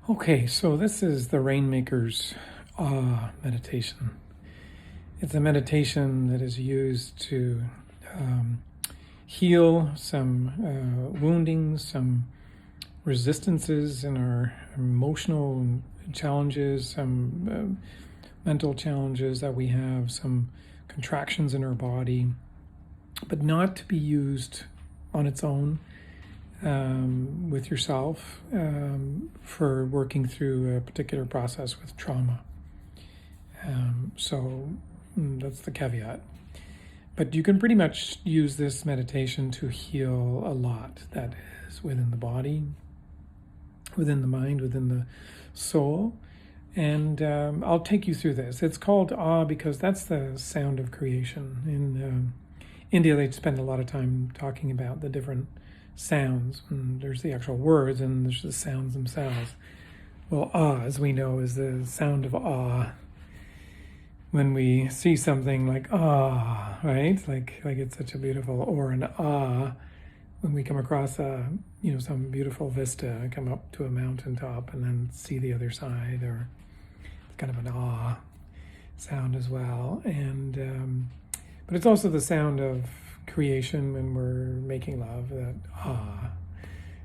Okay, so this is the Rainmaker's Meditation. It's a meditation that is used to heal some woundings, some resistances in our emotional challenges, some mental challenges that we have, some contractions in our body, but not to be used on its own. With yourself for working through a particular process with trauma. So that's the caveat. But you can pretty much use this meditation to heal a lot that is within the body, within the mind, within the soul. And I'll take you through this. It's called Aaaah because that's the sound of creation. In India, they spend a lot of time talking about the different sounds, and there's the actual words and there's the sounds themselves. Well, as we know, is the sound of awe. When we see something like right, like it's such a beautiful, or an when we come across some beautiful vista, come up to a mountaintop and then see the other side, or it's kind of an sound as well. And but it's also the sound of creation when we're making love, that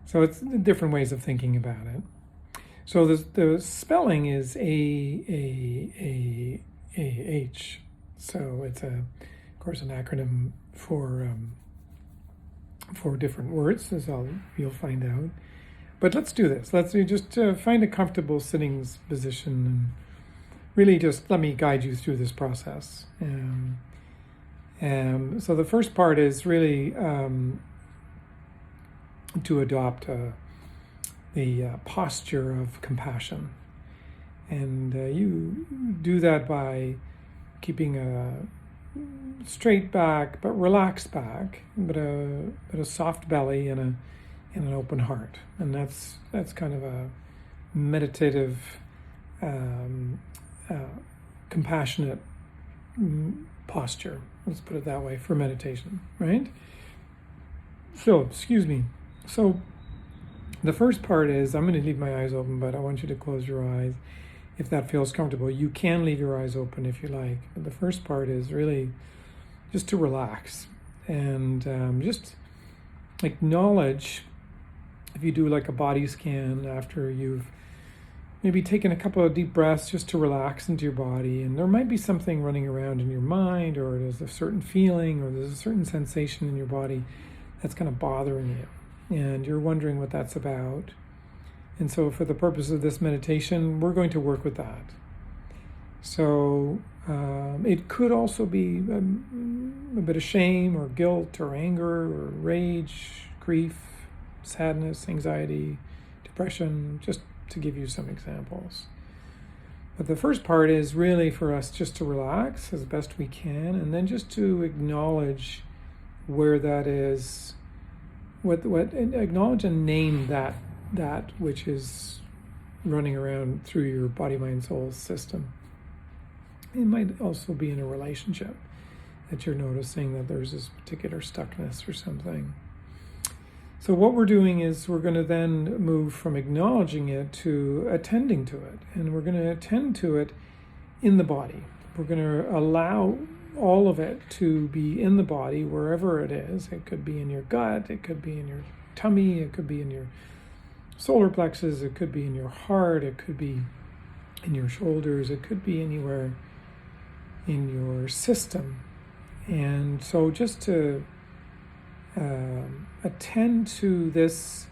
So it's different ways of thinking about it. So the spelling is A-H. So it's of course an acronym for different words, as you'll find out. But let's do this. Let's just find a comfortable sitting position and really just let me guide you through this process. So the first part is really to adopt the posture of compassion. And you do that by keeping a straight back, but relaxed back, but a soft belly and an open heart. And that's kind of a meditative, compassionate posture. Let's put it that way for meditation, right? So, excuse me. So, the first part is, I'm going to leave my eyes open, but I want you to close your eyes if that feels comfortable. You can leave your eyes open if you like. But the first part is really just to relax and just acknowledge, if you do like a body scan after you've maybe taken a couple of deep breaths, just to relax into your body. And there might be something running around in your mind, or there's a certain feeling, or there's a certain sensation in your body that's kind of bothering you. And you're wondering what that's about. And so for the purpose of this meditation, we're going to work with that. So it could also be a bit of shame, or guilt, or anger, or rage, grief, sadness, anxiety, depression, just to give you some examples. But the first part is really for us just to relax as best we can, and then just to acknowledge where that is, acknowledge and name that which is running around through your body, mind, soul system. It might also be in a relationship that you're noticing that there's this particular stuckness or something. So what we're doing is we're going to then move from acknowledging it to attending to it. And we're going to attend to it in the body. We're going to allow all of it to be in the body, wherever it is. It could be in your gut, it could be in your tummy, it could be in your solar plexus, it could be in your heart, it could be in your shoulders, it could be anywhere in your system. And so just to attend to this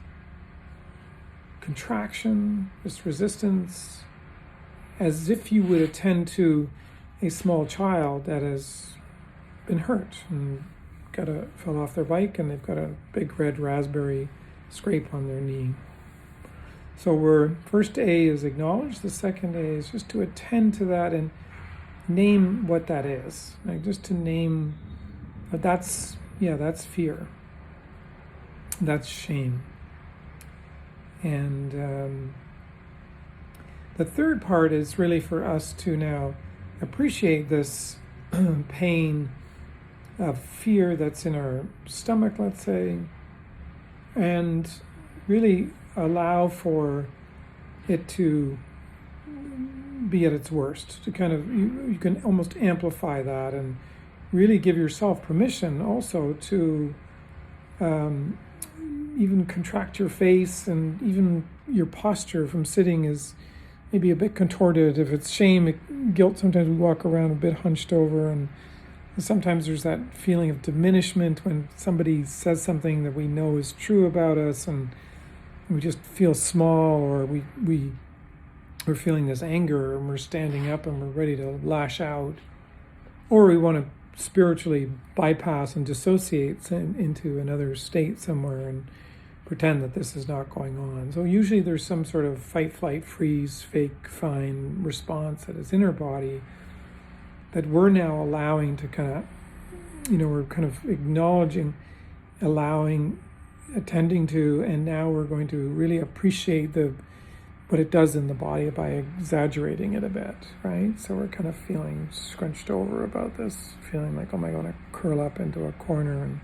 contraction, this resistance, as if you would attend to a small child that has been hurt and fell off their bike and they've got a big red raspberry scrape on their knee. So first A is acknowledge, the second A is just to attend to that and name what that is. Like just to name that's fear. That's shame. And the third part is really for us to now appreciate this pain of fear that's in our stomach, let's say, and really allow for it to be at its worst, to kind of, you can almost amplify that and really give yourself permission also to even contract your face, and even your posture from sitting is maybe a bit contorted. If it's shame, guilt, sometimes we walk around a bit hunched over, and sometimes there's that feeling of diminishment when somebody says something that we know is true about us, and we just feel small, or we're feeling this anger, and we're standing up and we're ready to lash out, or we want to spiritually bypass and dissociate into another state somewhere and pretend that this is not going on. So usually there's some sort of fight, flight, freeze, fake, fine response that is in our body that we're now allowing to kind of, we're kind of acknowledging, allowing, attending to, and now we're going to really appreciate what it does in the body by exaggerating it a bit, right? So we're kind of feeling scrunched over about this, feeling like, oh my God, I curl up into a corner and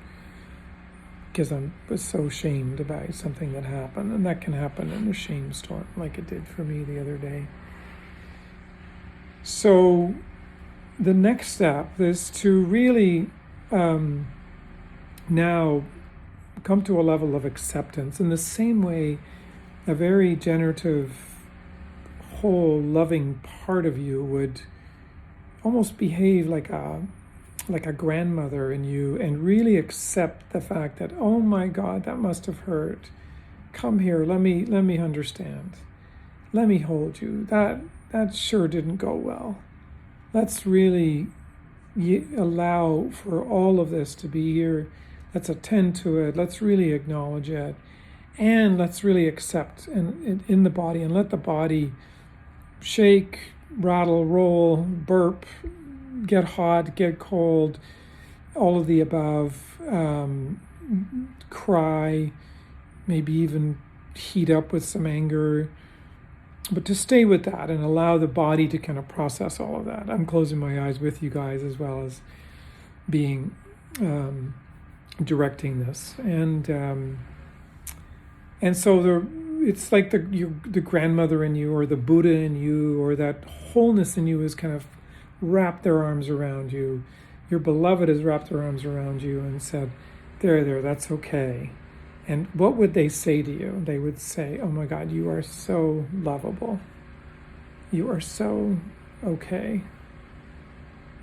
because I was so shamed about something that happened. And that can happen in a shame storm, like it did for me the other day. So the next step is to really now come to a level of acceptance in the same way a very generative, whole, loving part of you would almost behave like a grandmother in you, and really accept the fact that, oh my God, that must have hurt. Come here, let me understand. Let me hold you. That sure didn't go well. Let's really allow for all of this to be here. Let's attend to it. Let's really acknowledge it. And let's really accept in the body, and let the body shake, rattle, roll, burp, get hot, get cold, all of the above, cry, maybe even heat up with some anger, but to stay with that and allow the body to kind of process all of that. I'm closing my eyes with you guys as well as being directing this, and so it's like the grandmother in you, or the Buddha in you, or that wholeness in you is kind of wrapped their arms around you. Your beloved has wrapped their arms around you and said, there, that's okay. And what would they say to you? They would say, oh my God, you are so lovable. You are so okay.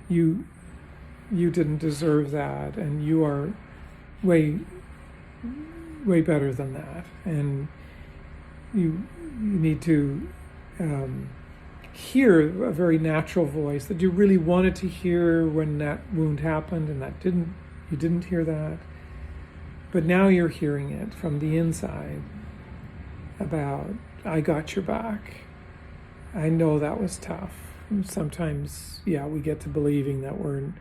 You didn't deserve that, and you are way better than that. And you need to hear a very natural voice that you really wanted to hear when that wound happened, and you didn't hear that. But now you're hearing it from the inside about, I got your back. I know that was tough. And sometimes, we get to believing that we're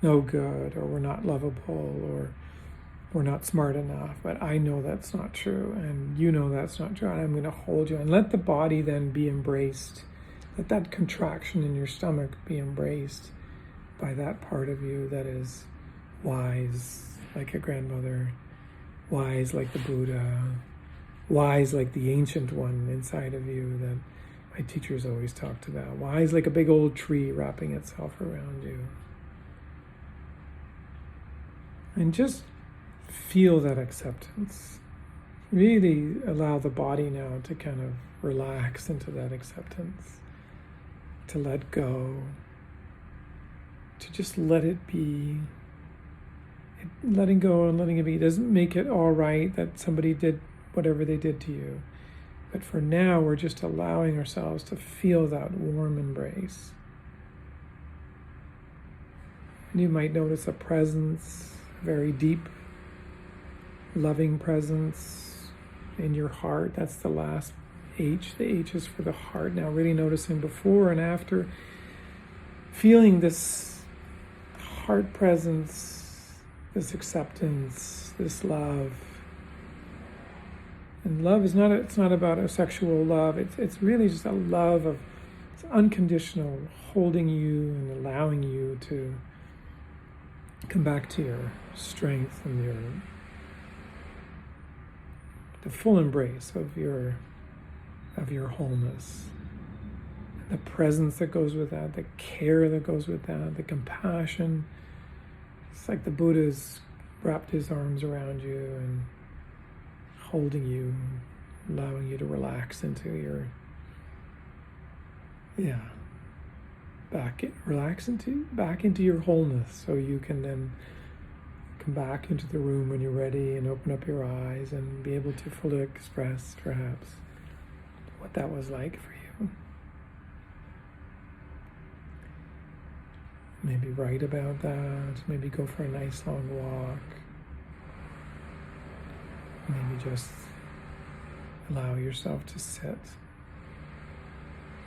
no good, or we're not lovable, or we're not smart enough. But I know that's not true, and you know that's not true. And I'm going to hold you, and let the body then be embraced. Let that contraction in your stomach be embraced by that part of you that is wise like a grandmother, wise like the Buddha, wise like the ancient one inside of you that my teachers always talked about, wise like a big old tree wrapping itself around you. And just feel that acceptance. Really allow the body now to kind of relax into that acceptance, to let go, to just let it be. Letting go and letting it be doesn't make it all right that somebody did whatever they did to you. But for now, we're just allowing ourselves to feel that warm embrace. And you might notice a presence, a very deep, loving presence in your heart. That's the last H. The H is for the heart. Now really noticing before and after, feeling this heart presence, this acceptance, this love. And love is not, it's not about a sexual love. It's really just a love of, it's unconditional, holding you and allowing you to come back to your strength and the full embrace of your of your wholeness. The presence that goes with that, the care that goes with that, the compassion. It's like the Buddha's wrapped his arms around you and holding you, allowing you to relax into your, back into your wholeness, so you can then come back into the room when you're ready and open up your eyes and be able to fully express perhaps what that was like for you. Maybe write about that, maybe go for a nice long walk, maybe just allow yourself to sit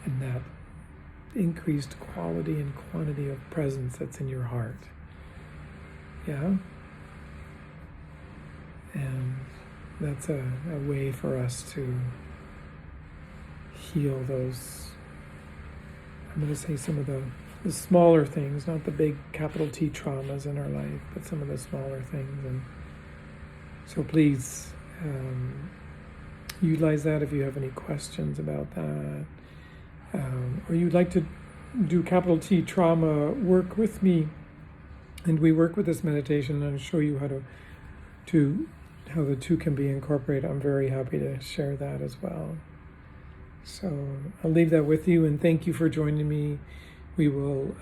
in that increased quality and quantity of presence that's in your heart. Yeah? And that's a way for us to heal those, I'm going to say some of the smaller things, not the big capital T traumas in our life, but some of the smaller things. And so please utilize that if you have any questions about that. Or you'd like to do capital T trauma work with me, and we work with this meditation and show you how the two can be incorporated. I'm very happy to share that as well. So I'll leave that with you, and thank you for joining me. We will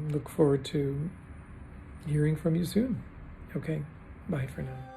look forward to hearing from you soon. Okay, bye for now.